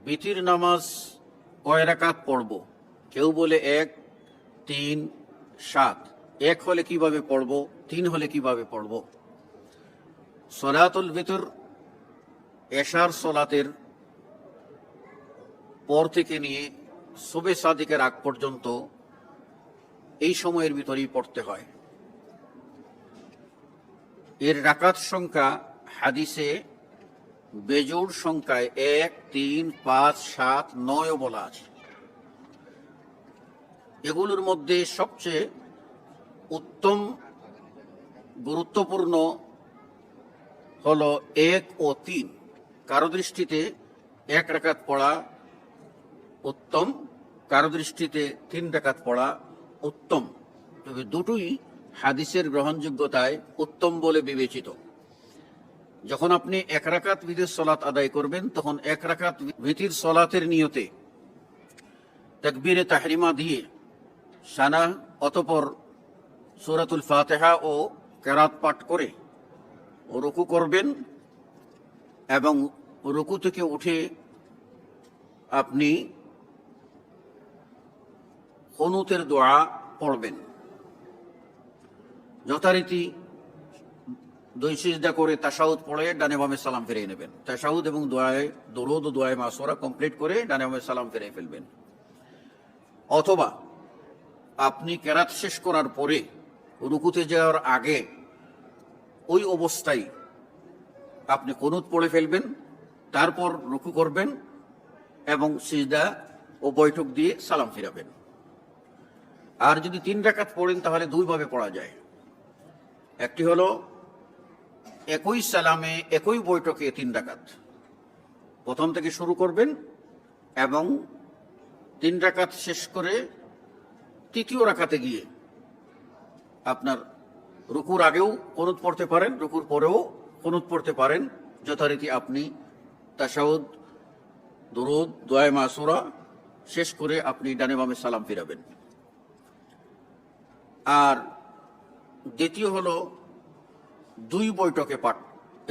বিতির নামাজ কয় রাকাত পড়ব? কেউ বলে 1, 3, 7। 1 হলে কিভাবে পড়ব, 3 হলে কিভাবে পড়ব? সলাতুল বিতর এশার সলাতের পর থেকে নিয়ে সুবে সাদিকের আগ পর্যন্ত এই সময়ের ভিতরেই পড়তে হয়। এর রাকাত সংখ্যা হাদিসে বেজোড় সংখ্যায় 1, 3, 5, 7, 9 বলা আছে। এগুলোর মধ্যে সবচেয়ে উত্তম গুরুত্বপূর্ণ হলো 1 ও 3। কারো দৃষ্টিতে 1 রাকাত পড়া উত্তম, কারো দৃষ্টিতে 3 রাকাত পড়া উত্তম। তবে দুটোই হাদিসের গ্রহণযোগ্যতায় উত্তম বলে বিবেচিত। যখন আপনি 1 রাকাত বিতির সলাত আদায় করবেন, তখন 1 রাকাত বিতির সলাতের নিয়তে তাকবীরে তাহরিমা দিয়ে সানা, অতঃপর সূরাতুল ফাতিহা ও কেরাত পাঠ করে রুকু করবেন এবং রুকু থেকে উঠে আপনি কুনুতের দোয়া পড়বেন। যথারীতি 2 সিজদা করে তাশাহুদ পড়ে ডানে বামে সালাম ফিরিয়ে নেবেন। তাশাহুদ এবং দোয়ায়ে দরুদ ও দোয়ায়ে মাসুরা কমপ্লিট করে ডানে বামে সালাম ফিরিয়ে ফেলবেন। অথবা আপনি কেরাত শেষ করার পরে রুকুতে যাওয়ার আগে ওই অবস্থায় আপনি কুনুত পড়ে ফেলবেন, তারপর রুকু করবেন এবং সিজদা ও বৈঠক দিয়ে সালাম ফিরাবেন। আর যদি 3 রাকাত পড়েন তাহলে 2 ভাবে পড়া যায়। একটি হলো একই সালামে একই বৈঠকে 3 রাকাত, প্রথম থেকে শুরু করবেন এবং 3 রাকাত শেষ করে তৃতীয় রাকাতে গিয়ে আপনার রুকুর আগেও কুনুত পড়তে পারেন, রুকুর পরেও কুনুত পড়তে পারেন। যথারীতি আপনি তাশাহুদ, দরুদ, দোয়ায়ে মাসুরা শেষ করে আপনি ডানে বামে সালাম ফিরাবেন। আর দ্বিতীয় হলো 2 বৈঠকে পাঠ,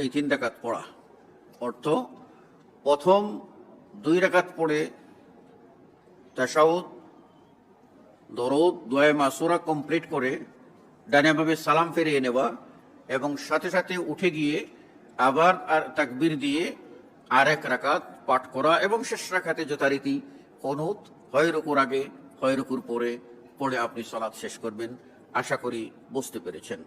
এই 3 রাকাত পড়া। অর্থ প্রথম 2 রাকাত পড়ে তাশাহুদ, দরুদ, দোয়ায়ে মাসুরা কমপ্লিট করে ডানে বামে সালাম ফিরিয়ে নেওয়া এবং সাথে সাথে উঠে গিয়ে আবার আর তাকবীর দিয়ে আরেক রাকাত পাঠ করা এবং শেষ রাকাতে যথারীতি কুনুত হয় রুকুর আগে হয় রুকুর পরে পড়ে আপনি সালাত শেষ করবেন। আশা করি বুঝতে পেরেছেন।